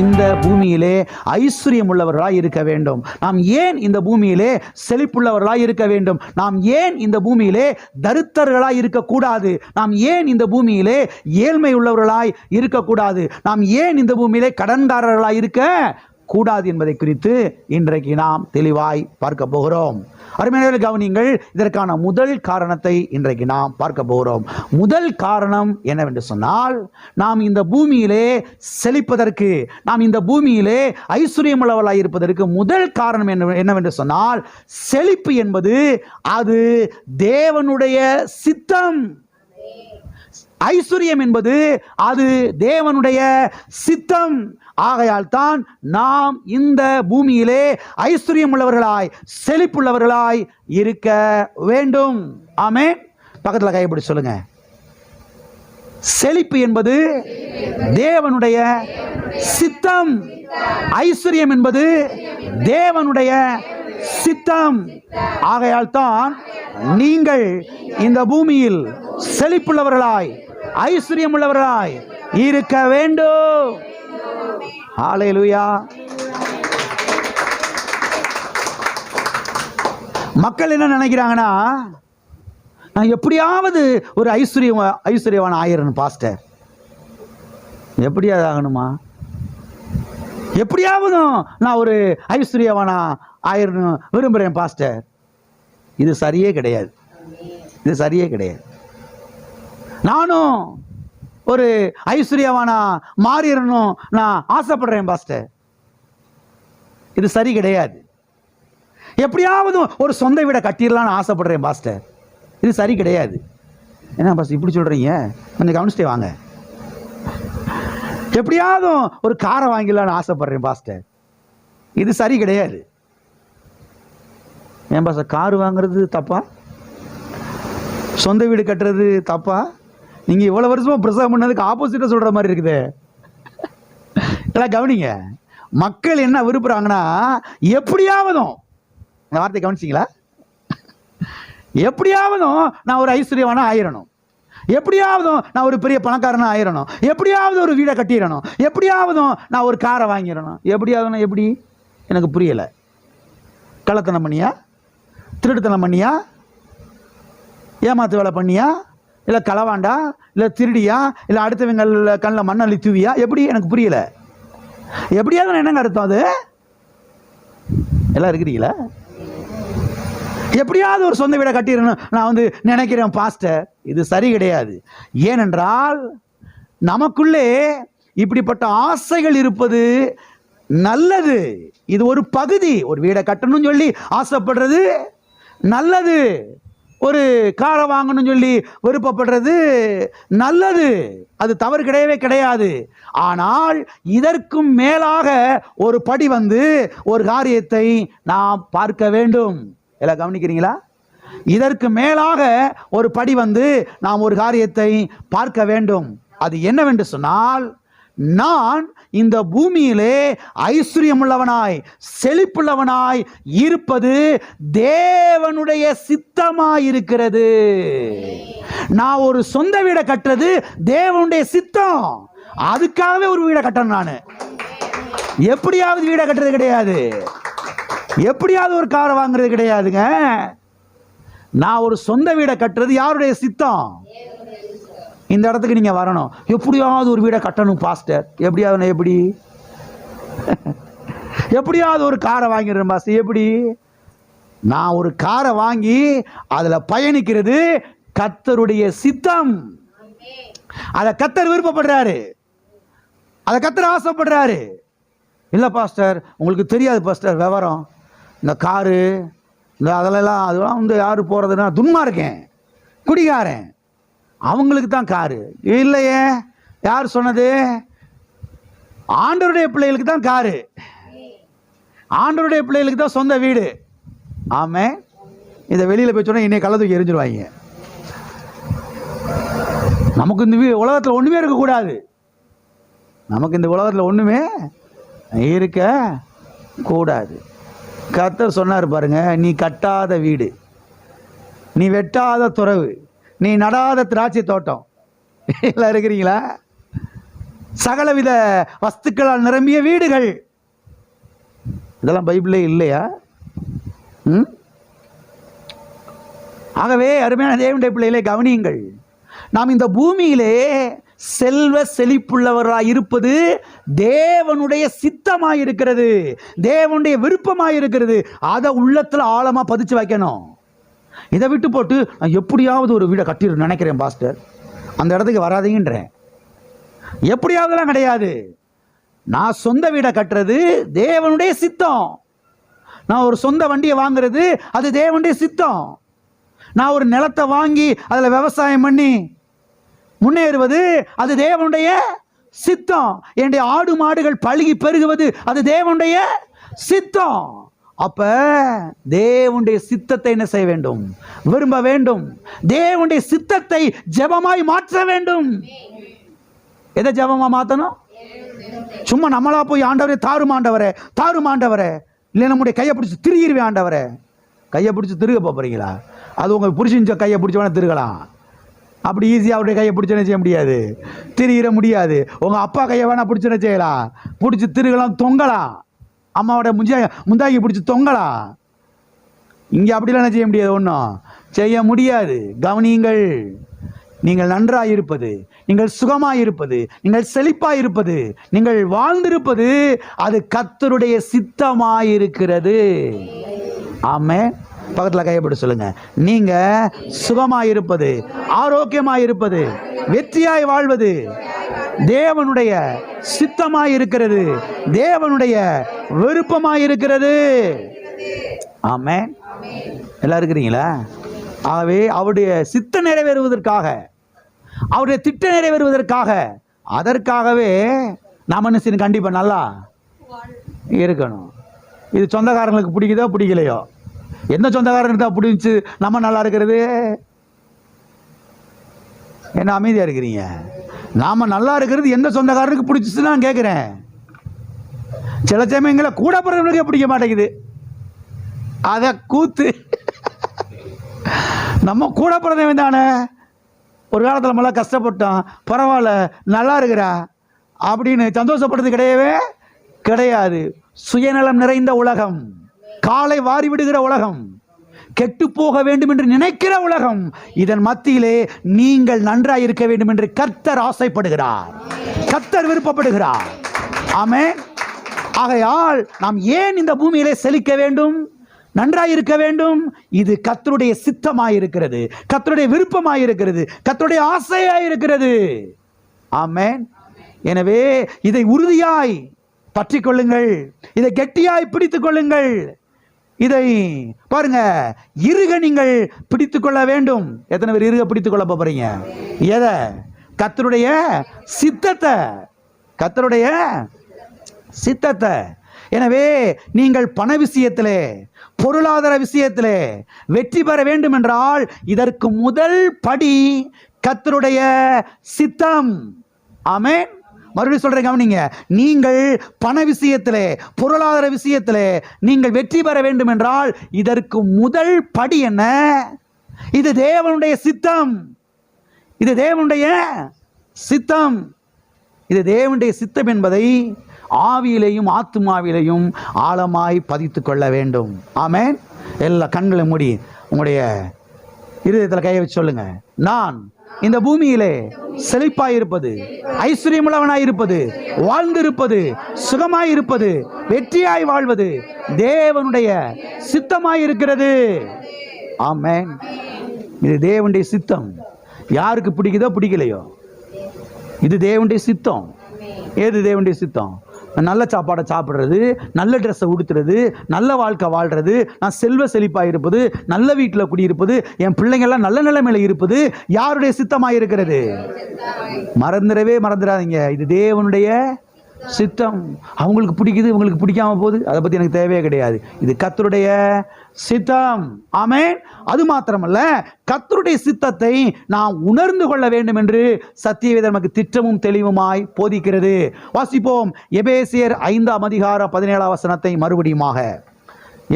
இந்த பூமியிலே ஐஸ்வர்யம் உள்ளவர்களாய் இருக்க வேண்டும்? நாம் ஏன் இந்த பூமியிலே செழிப்புள்ளவர்களாய் இருக்க வேண்டும்? நாம் ஏன் இந்த பூமியிலே தரித்திரர்களாய் இருக்கக்கூடாது? நாம் ஏன் இந்த பூமியிலே ஏழ்மை உள்ளவர்களாய் இருக்கக்கூடாது? நாம் ஏன் இந்த பூமியிலே கடன்காரர்களாய் இருக்க கூடாது என்பதை குறித்து இன்றைக்கு நாம் தெளிவாய் பார்க்க போகிறோம். அருமையானவர்களே, கவனியுங்கள். இதற்கான முதல் காரணத்தை இன்றைக்கு நாம் பார்க்க போகிறோம். முதல் காரணம் என்னவென்று சொன்னால், நாம் இந்த பூமியிலே செழிப்பதற்கு, நாம் இந்த பூமியிலே ஐஸ்வர்யமுள்ளவர்களாய் இருப்பதற்கு முதல் காரணம் என்னவென்று சொன்னால், செழிப்பு என்பது அது தேவனுடைய சித்தம். ஐஸ்வர்யம் என்பது அது தேவனுடைய சித்தம். ஆகையால் தான் நாம் இந்த பூமியிலே ஐஸ்வர்யம் உள்ளவர்களாய் செழிப்புள்ளவர்களாய் இருக்க வேண்டும். ஆமென். பக்கத்தில் கைப்பிடி சொல்லுங்க. செழிப்பு என்பது தேவனுடைய சித்தம். ஐஸ்வர்யம் என்பது தேவனுடைய சித்தம். ஆகையால் தான் நீங்கள் இந்த பூமியில் செழிப்புள்ளவர்களாய் ஐஸ்வர்யம் உள்ளவர்களாய் இருக்க வேண்டும். ஹல்லேலூயா. மக்கள் என்ன நினைக்கிறாங்கன்னா, நான் எப்படியாவது ஒரு ஐஸ்வர்யவான ஆயிரணும் பாஸ்டர். எப்படியாவது ஆகணுமா? எப்படியாவது நான் ஒரு ஐஸ்வர்யவானா ஆயிரணும் விரும்புகிறேன் பாஸ்டர். இது சரியே கிடையாது. இது சரியே கிடையாது. நானும் ஒரு ஐஸ்வர்யவானா மாறிடணும் நான் ஆசைப்படுறேன் பாஸ்டர். இது சரி கிடையாது. எப்படியாவது ஒரு சொந்த வீடை கட்டிடலான்னு ஆசைப்படுறேன் பாஸ்டர். இது சரி கிடையாது. என்ன பாஸ்டர் இப்படி சொல்றீங்க? கொஞ்சம் கவனிச்சிட்டே வாங்க. எப்படியாவது ஒரு காரை வாங்கிடலான்னு ஆசைப்படுறேன் பாஸ்டர். இது சரி கிடையாது. ஏன் பாஸ்டர் கார் வாங்குறது தப்பா? சொந்த வீடு கட்டுறது தப்பா? நீங்க இவ்வளவு வருஷமா பிரசவம் பண்ணதுக்கு ஆப்போசிட்டா சொல்ற மாதிரி இருக்குது. எல்லாம் கவனிங்க. மக்கள் என்ன விரும்புறாங்கன்னா, எப்படியாவதும், இந்த வார்த்தை கவனிச்சிங்களா? எப்படியாவதும் நான் ஒரு ஐஸ்வர்யவானா ஆயிரணும், எப்படியாவதும் நான் ஒரு பெரிய பணக்காரனா ஆயிரணும், எப்படியாவது ஒரு வீடை கட்டிடணும், எப்படியாவதும் நான் ஒரு காரை வாங்கிடணும். எப்படியாவது எப்படி? எனக்கு புரியல. கள்ளத்தனம் பண்ணியா? திருட்டுத்தனம் பண்ணியா? ஏமாத்து வேலை பண்ணியா? இல்லை களவாண்டா? இல்லை திருடியா? இல்லை அடுத்தவங்க கண்ணில் மண்ணள்ளி தூவியா? எப்படி? எனக்கு புரியல. எப்படியாவது என்னங்க அர்த்தம்? அது எல்லாம் இருக்கிறீங்களா? எப்படியாவது ஒரு சொந்த வீடை கட்டிடணும் நான் நினைக்கிறேன் பாஸ்டர். இது சரி கிடையாது. ஏனென்றால் நமக்குள்ளே இப்படிப்பட்ட ஆசைகள் இருப்பது நல்லது. இது ஒரு பகுதி. ஒரு வீடை கட்டணும்னு சொல்லி ஆசைப்படுறது நல்லது. ஒரு காரை வாங்கணும்னு சொல்லி விருப்பப்படுறது நல்லது. அது தவறு கிடையவே கிடையாது. ஆனால் இதற்கும் மேலாக ஒரு படி ஒரு காரியத்தை நாம் பார்க்க வேண்டும். எல்லாம் கவனிக்கிறீங்களா? இதற்கு மேலாக ஒரு படி நாம் ஒரு காரியத்தை பார்க்க வேண்டும். அது என்னவென்று சொன்னால், நான் இந்த பூமியிலே ஐஸ்வர்யமுள்ளவனாய் செழிப்புள்ளவனாய் இருப்பது தேவனுடைய சித்தமாய் இருக்கிறது. நான் ஒரு சொந்த வீடை கட்டுறது தேவனுடைய சித்தம். அதுக்காகவே ஒரு வீடை கட்டணும். நான் எப்படியாவது வீடை கட்டுறது கிடையாது. எப்படியாவது ஒரு காரை வாங்குறது கிடையாதுங்க. நான் ஒரு சொந்த வீடை கட்டுறது யாருடைய சித்தம்? இந்த இடத்துக்கு நீங்க வரணும். எப்படியாவது ஒரு வீடை கட்டணும் பாஸ்டர். எப்படியாவது எப்படி? எப்படியாவது ஒரு காரை வாங்கிடுறேன் பாஸ்டர். எப்படி? நான் ஒரு காரை வாங்கி அதுல பயணிக்கிறது கர்த்தருடைய சித்தம். அதை கர்த்தர் விருப்பப்படுறாரு, அதை கர்த்தர் ஆசைப்படுறாரு. இல்லை பாஸ்டர் உங்களுக்கு தெரியாது பாஸ்டர் விவரம். இந்த காரு இந்த அதெல்லாம் யாரு போறதுன்னா துன்மார்க்கன், குடிகாரன், அவங்களுக்கு தான் காரு. இல்லையே, யார் சொன்னது? ஆண்டவருடைய பிள்ளைகளுக்கு தான் காரு, ஆண்டவருடைய பிள்ளைகளுக்கு தான் சொந்த வீடு. ஆமே. இதை வெளியில போய் சொன்னா இன்னைக்கு கள்ள தூக்கி எரிஞ்சிருவாங்க. நமக்கு இந்த உலகத்தில் ஒண்ணுமே இருக்கக்கூடாது. நமக்கு இந்த உலகத்தில் ஒண்ணுமே இருக்க கூடாது. கர்த்தர் சொன்னார் பாருங்க, நீ கட்டாத வீடு, நீ வெட்டாத துறவு, நீ நடாத திராட்சை தோட்டம். எல்லாம் இருக்கிறீங்களா? சகலவித வஸ்துக்களால் நிரம்பிய வீடுகள். இதெல்லாம் பைபிளே இல்லையா? ஆகவே அருமையான தேவனுடைய பிள்ளைகளை கவனியுங்கள். நாம் இந்த பூமியிலே செல்வ செழிப்புள்ளவராய் இருப்பது தேவனுடைய சித்தமாய் இருக்கிறது, தேவனுடைய விருப்பமாய் இருக்கிறது. அதை உள்ளத்துல ஆழமா பதிச்சு வைக்கணும். இதை விட்டு போட்டு நான் எப்படியாவது ஒரு வீடை கட்டிட நினைக்கிறேன் பாஸ்டர், அந்த இடத்துக்கு வராதீங்கன்றேன். எப்படியாவதுலாம் கிடையாது. நான் சொந்த வீடை கட்டுறது தேவனுடைய சித்தம். நான் ஒரு சொந்த வண்டியை வாங்குறது அது தேவனுடைய சித்தம். நான் ஒரு நிலத்தை வாங்கி அதில் விவசாயம் பண்ணி முன்னேறுவது அது தேவனுடைய சித்தம். என்னுடைய ஆடு மாடுகள் பழுகி பெருகுவது அது தேவனுடைய சித்தம். அப்ப தேவனுடைய சித்தத்தை என்ன செய்ய வேண்டும்? விரும்ப வேண்டும். தேவனுடைய சித்தத்தை ஜெபமாய் மாற்ற வேண்டும். எதை ஜெபமா மாற்றணும்? சும்மா நம்மளா போய் ஆண்டவரே தாரும் ஆண்டவரே தாரும் ஆண்டவரே, இல்லை நம்முடைய கையை பிடிச்சி திருகிருவேன் ஆண்டவரே. கையை பிடிச்சி திருக போறீங்களா? அது உங்க புருஷன் கையை பிடிச்ச வேணா திருகலாம். அப்படி ஈஸியாக அவருடைய கையை பிடிச்சோன்னு செய்ய முடியாது, திரியிட முடியாது. உங்கள் அப்பா கையை வேணா பிடிச்சோன்னு செய்யலாம், பிடிச்சி திருகலாம், தொங்கலாம். அம்மாவோட முந்தாக்கி பிடிச்சி தொங்கலாம். இங்கே அப்படிலாம் செய்ய முடியாது, ஒன்றும் செய்ய முடியாது. கவனியுங்கள். நீங்கள் நன்றாக இருப்பது, நீங்கள் சுகமாக இருப்பது, நீங்கள் செழிப்பாக இருப்பது, நீங்கள் வாழ்ந்திருப்பது அது கர்த்தருடைய சித்தமாயிருக்கிறது. ஆமென். பக்கத்தில் கையப்பட்டு சொல்லுங்க. நீங்க சுகமாய் இருப்பது, ஆரோக்கியமாய் இருப்பது, வெற்றியாய் வாழ்வது தேவனுடைய சித்தமாய் இருக்கிறது, தேவனுடைய விருப்பமாய் இருக்கிறது. ஆமென். எல்லாம் இருக்கிறீங்களா? ஆகவே அவருடைய சித்த நிறைவேறுவதற்காக, அவருடைய திட்டம் நிறைவேறுவதற்காக, அதற்காகவே நாம் என்ன செய்யணும்? கண்டிப்பா நல்லா இருக்கணும். இது சொந்தக்காரங்களுக்கு பிடிக்குதோ பிடிக்கலையோ, எந்த சொந்தக்காரனுக்கு தான் பிடிச்சி நம்ம நல்லா இருக்கிறது? என்ன அமைதியா இருக்கிறீங்க? நாம நல்லா இருக்கிறது எந்த சொந்தக்காரனுக்கு பிடிச்சிச்சு நான் கேட்கிறேன். சில சமயங்களை கூட பிறந்தவனுக்கே பிடிக்க மாட்டேங்குது. அத கூத்து. நம்ம கூட பிறந்தவன் தானே, ஒரு காலத்தில் நம்மளாம் கஷ்டப்பட்டோம், பரவாயில்ல நல்லா இருக்கிறா அப்படின்னு சந்தோஷப்படுறது கிடையவே கிடையாது. சுயநலம் நிறைந்த உலகம், காலை வாரி விடுகிற உலகம், கெட்டு போக வேண்டும் என்று நினைக்கிற உலகம். இதன் மத்தியிலே நீங்கள் நன்றாய் இருக்க வேண்டும் என்று கர்த்தர் ஆசைப்படுகிறார், கர்த்தர் விருப்பப்படுகிறார். ஆமென். ஆகையால் நாம் ஏன் இந்த பூமியிலே செழிக்க வேண்டும், நன்றாய் இருக்க வேண்டும்? இது கர்த்தருடைய சித்தமாயிருக்கிறது, கர்த்தருடைய விருப்பமாயிருக்கிறது, கர்த்தருடைய ஆசையாயிருக்கிறது. ஆமென். எனவே இதை உறுதியாய் பற்றிக் கொள்ளுங்கள், இதை கெட்டியாய் பிடித்துக் கொள்ளுங்கள். இதை பாருங்க, இருக நீங்கள் பிடித்துக் கொள்ள வேண்டும். எத்தனை பேர் இருக பிடித்துக் கொள்ள போறீங்க? எதை? கர்த்தருடைய சித்தத்தை, கர்த்தருடைய சித்தத்தை. எனவே நீங்கள் பண விஷயத்திலே, பொருளாதார விஷயத்திலே வெற்றி பெற வேண்டும் என்றால் இதற்கு முதல் படி கர்த்தருடைய சித்தம். ஆமென். மறுபடியும் சொல்றேன், கவனிங்க. நீங்கள் பண விஷயத்திலே, பொருளாதார விஷயத்திலே நீங்கள் வெற்றி பெற வேண்டும் என்றால் இதற்கு முதல் படி என்ன? இது தேவனுடைய சித்தம். இது தேவனுடைய சித்தம். இது தேவனுடைய சித்தம் என்பதை ஆவியிலையும் ஆத்துமாவிலையும் ஆழமாய் பதித்து கொள்ள வேண்டும். ஆமென். எல்லா கண்களை மூடி உங்களுடைய இருதயத்தில் கையை வச்சு சொல்லுங்க. நான் இந்த பூமியிலே செழிப்பாயிருப்பது, ஐஸ்வர்யமுள்ளவனாயிருப்பது, வாழ்ந்திருப்பது, சுகமாயிருப்பது, வெற்றியாய் வாழ்வது தேவனுடைய சித்தமாயிருக்கிறது. ஆமென். இது தேவனுடைய சித்தம். யாருக்கு பிடிக்குதோ பிடிக்கலையோ, இது தேவனுடைய சித்தம். ஏது தேவனுடைய சித்தம்? நல்ல சாப்பாடை சாப்பிட்றது, நல்ல ட்ரெஸ்ஸை உடுத்துறது, நல்ல வாழ்க்கை வாழ்றது, நான் செல்வ செழிப்பாக இருப்பது, நல்ல வீட்டில் குடியிருப்பது, என் பிள்ளைங்கள்லாம் நல்ல நிலைமையில இருப்பது யாருடைய சித்தமாக இருக்கிறது? மறந்துடாதீங்க, இது தேவனுடைய சித்தம். அவங்களுக்கு பிடிக்குது, இவங்களுக்கு பிடிக்காம போகுது, அதை பற்றி எனக்கு தேவையே கிடையாது. இது கர்த்தருடைய சித்தம். ஆமென். அது மாத்திரமல்ல, கர்த்தருடைய சித்தத்தை நாம் உணர்ந்து கொள்ள வேண்டும் என்று சத்தியவேதம் நமக்கு திட்டமும் தெளிவுமாய் போதிக்கிறது. வாசிப்போம். எபேசியர் 5:17 மறுபடியுமாக.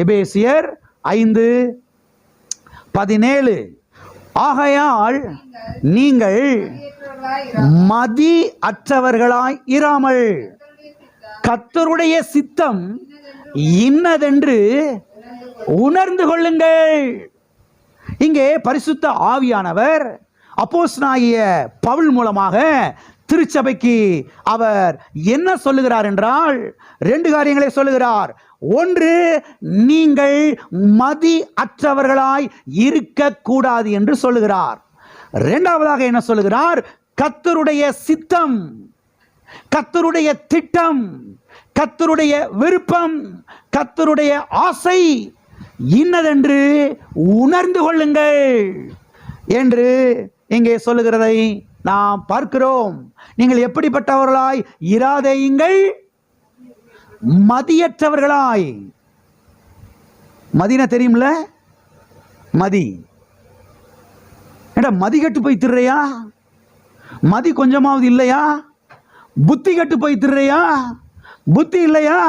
எபேசியர் 5:17. ஆகையால் நீங்கள் மதி அற்றவர்களாய் இராமல் கர்த்தருடைய சித்தம் இன்னதென்று உணர்ந்து கொள்ளுங்கள். இங்கே பரிசுத்த ஆவியானவர் அப்போஸ்தலனாகிய பவுல் மூலமாக திருச்சபைக்கு அவர் என்ன சொல்லுகிறார் என்றால், 2 காரியங்களை சொல்லுகிறார். ஒன்று, நீங்கள் மதி அற்றவர்களாய் இருக்கக்கூடாது என்று சொல்லுகிறார். 2வதாக என்ன சொல்லுகிறார்? கர்த்தருடைய சித்தம், கர்த்தருடைய திட்டம், கர்த்தருடைய விருப்பம், கர்த்தருடைய ஆசை இன்னதென்று உணர்ந்து கொள்ளுங்கள் என்று இங்கே சொல்லுகிறதை நாம் பார்க்கிறோம். நீங்கள் எப்படிப்பட்டவர்களாய் இராதேயுங்கள், மதியற்றவர்களாய். மதினா தெரியும்ல? மதி மதி கட்டு போய் திர்றையா? மதி கொஞ்சமாவது இல்லையா? புத்தி கட்டு போய் திர்றையா? புத்தி இல்லையா?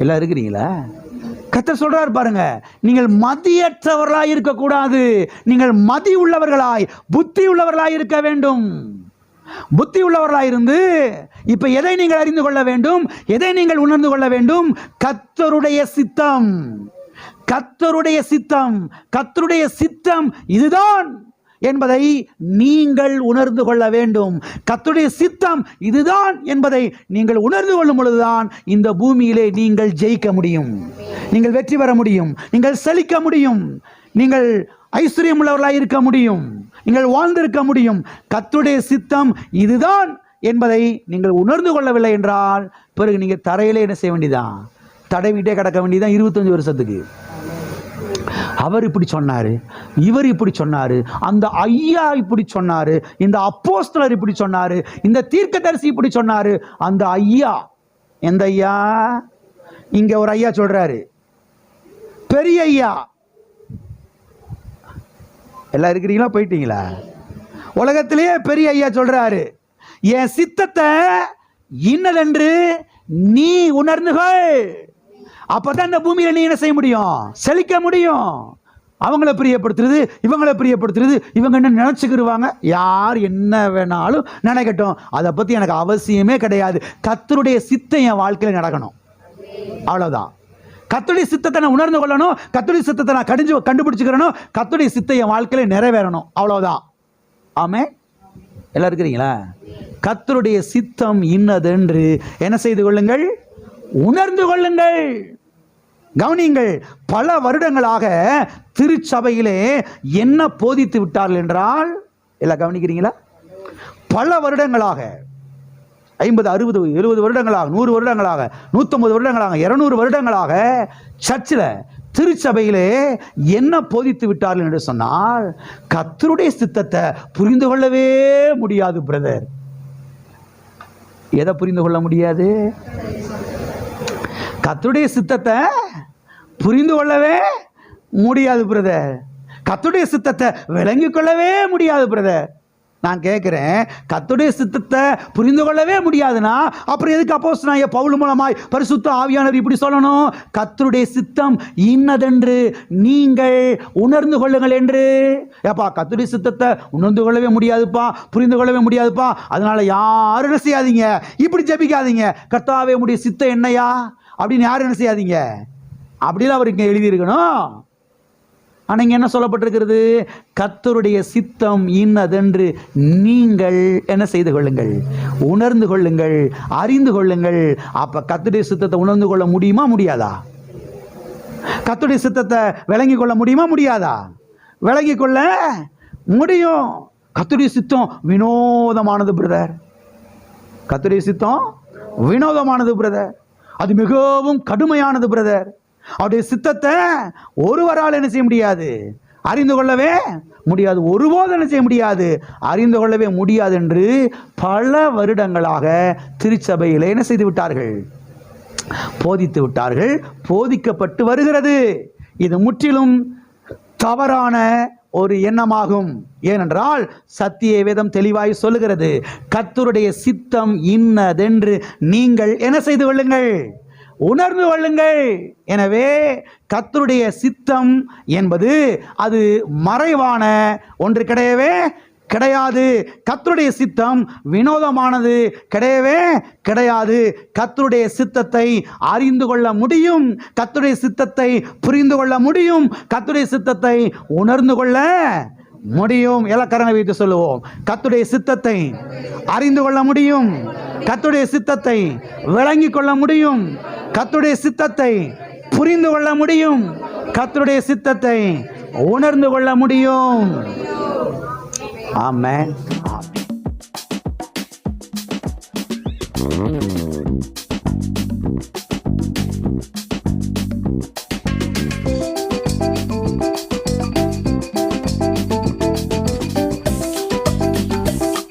எல்லாம் இருக்கிறீங்களா? கர்த்தர் சொல்றார் பாருங்க, நீங்கள் மதியற்றவர்களாய் இருக்கக்கூடாது, நீங்கள் மதி உள்ளவர்களாய், புத்தி உள்ளவர்களாய் இருக்க வேண்டும். புத்தி உள்ளவர்களாய் இருந்து இப்ப எதை நீங்கள் அறிந்து கொள்ள வேண்டும், எதை நீங்கள் உணர்ந்து கொள்ள வேண்டும்? கர்த்தருடைய சித்தம், கர்த்தருடைய சித்தம், கர்த்தருடைய சித்தம் இதுதான் என்பதை நீங்கள் உணர்ந்து கொள்ள வேண்டும். கர்த்தருடைய சித்தம் இதுதான் என்பதை நீங்கள் உணர்ந்து கொள்ளும் பொழுதுதான் இந்த பூமியிலே நீங்கள் ஜெயிக்க முடியும், நீங்கள் வெற்றி பெற முடியும், நீங்கள் செழிக்க முடியும், நீங்கள் ஐஸ்வர்யம் உள்ளவர்களாக இருக்க முடியும், நீங்கள் வாழ்ந்திருக்க முடியும். கர்த்தருடைய சித்தம் இதுதான் என்பதை நீங்கள் உணர்ந்து கொள்ளவில்லை என்றால் பிறகு நீங்கள் தரையிலே என்ன செய்ய வேண்டியதான்? தடவிட்டே கிடக்க வேண்டியதான் 25 வருஷத்துக்கு. அவர் இப்படி சொன்னாரு, இவர் இப்படி சொன்னாரு, அந்த ஐயா இப்படி சொன்னாரு, இந்த அப்போஸ்தலர் இப்படி சொன்னாரு, இந்த தீர்க்கதரிசி இப்படி சொன்னாரு. அந்த ஐயா எந்த ஐயா? இங்க ஒரு ஐயா சொல்றாரு, பெரிய ஐயா. எல்லாம் இருக்கிறீங்களா? போயிட்டீங்களா? உலகத்திலேயே பெரிய ஐயா சொல்றாரு, என் சித்தத்தை இன்னதென்று நீ உணர்ந்துகள். அப்பதான் இந்த பூமியில நீ என்ன செய்ய முடியும்? செழிக்க முடியும். அவங்கள பிரியப்படுத்துறது, இவங்களை பிரியப்படுத்துறது, இவங்க என்ன நினைச்சுக்கிடுவாங்க, யார் என்ன வேணாலும் நினைக்கட்டும், அதை பத்தி எனக்கு அவசியமே கிடையாது. கர்த்தருடைய சித்தம் என் வாழ்க்கையில் நடக்கணும், அவ்வளவுதான். கர்த்தருடைய சித்தத்தை நான் உணர்ந்து கொள்ளணும், கர்த்தருடைய சித்தத்தை நான் கண்டுபிடிச்சுக்கிறணும், கர்த்தருடைய சித்தம் என் வாழ்க்கையில் நிறைவேறணும், அவ்வளவுதான். ஆமே, எல்லாம் இருக்கிறீங்களா? கர்த்தருடைய சித்தம் இன்னதென்று என்ன செய்து கொள்ளுங்கள்? உணர்ந்து கொள்ளுங்கள். கவனியுங்கள், பல வருடங்களாக திருச்சபையிலே என்ன போதித்து விட்டார்கள் என்றால், எல்லாம் கவனிக்கிறீங்களா? பல வருடங்களாக 50, 60, 70 வருடங்களாக, 100 வருடங்களாக, 150 வருடங்களாக, 200 வருடங்களாக சர்ச்சில், திருச்சபையிலே என்ன போதித்து விட்டார்கள் என்று சொன்னால், கர்த்தருடைய சித்தத்தை புரிந்து கொள்ளவே முடியாது பிரதர். எதை புரிந்து கொள்ள முடியாது? கர்த்தருடைய சித்தத்தை புரிந்து கொள்ளவே முடியாது பிரதர். கர்த்தருடைய சித்தத்தை விளங்கிக் கொள்ளவே முடியாது பிரதர். நான் கேட்கிறேன், கர்த்தருடைய சித்தத்தை புரிந்து கொள்ளவே முடியாதுன்னா அப்புறம் எதுக்கு அப்போஸ்தலனாகிய பவுல் மூலமாய் பரிசுத்த ஆவியானவர் இப்படி சொல்லணும்? கர்த்தருடைய சித்தம் இன்னதென்று நீங்கள் உணர்ந்து கொள்ளுங்கள் என்று. ஏப்பா, கர்த்தருடைய சித்தத்தை உணர்ந்து கொள்ளவே முடியாதுப்பா, புரிந்து கொள்ளவே முடியாதுப்பா, அதனால யாரும் என்ன செய்யாதீங்க, இப்படி ஜெபிக்காதீங்க, கர்த்தாவே உம்முடைய சித்தம் என்னையா அப்படின்னு யாரும் என்ன செய்யாதீங்க, அப்படிலாம் அவர் இங்கே எழுதியிருக்கணும். ஆனால் இங்கே என்ன சொல்லப்பட்டிருக்கிறது? கர்த்தருடைய சித்தம் இன்னதென்று நீங்கள் என்ன செய்து கொள்ளுங்கள், உணர்ந்து கொள்ளுங்கள், அறிந்து கொள்ளுங்கள். அப்போ கர்த்தருடைய சித்தத்தை உணர்ந்து கொள்ள முடியுமா முடியாதா? கர்த்தருடைய சித்தத்தை விளங்கி கொள்ள முடியுமா முடியாதா? விளங்கி கொள்ள முடியும். கர்த்தருடைய சித்தம் வினோதமானது பிரதர். கர்த்தருடைய சித்தம் வினோதமானது பிரதர். அது மிகவும் கடுமையானது பிரதர். அவருடைய சித்தத்தை ஒருவரால் என்ன செய்ய முடியாது, அறிந்து கொள்ளவே முடியாது, ஒருபோதும் என்ன செய்ய முடியாது, அறிந்து கொள்ளவே முடியாது என்று பல வருடங்களாக திருச்சபையில் என்ன செய்து விட்டார்கள், போதித்து விட்டார்கள், போதிக்கப்பட்டு வருகிறது. இது முற்றிலும் தவறான ஒரு எண்ணமாகும். ஏனென்றால் சத்திய வேதம் தெளிவாய் சொல்லுகிறது, கர்த்தருடைய சித்தம் இன்னதென்று நீங்கள் என்ன செய்து கொள்ளுங்கள், உணர்ந்து கொள்ளுங்கள். எனவே கர்த்தருடைய சித்தம் என்பது அது மறைவான ஒன்று கிடையவே கிடையாது. கர்த்தருடைய சித்தம் வினோதமானது கிடையவே கிடையாது. கர்த்தருடைய சித்தத்தை அறிந்து கொள்ள முடியும், கர்த்தருடைய சித்தத்தை புரிந்து கொள்ள முடியும், கர்த்தருடைய சித்தத்தை உணர்ந்து கொள்ள முடியும். இலக்கரணை வைத்து சொல்லுவோம். கர்த்தருடைய சித்தத்தை அறிந்து கொள்ள முடியும், கர்த்தருடைய சித்தத்தை விளங்கிக் கொள்ள முடியும், கர்த்தருடைய சித்தத்தை புரிந்து கொள்ள முடியும், கர்த்தருடைய சித்தத்தை உணர்ந்து கொள்ள முடியும். ஆமென்.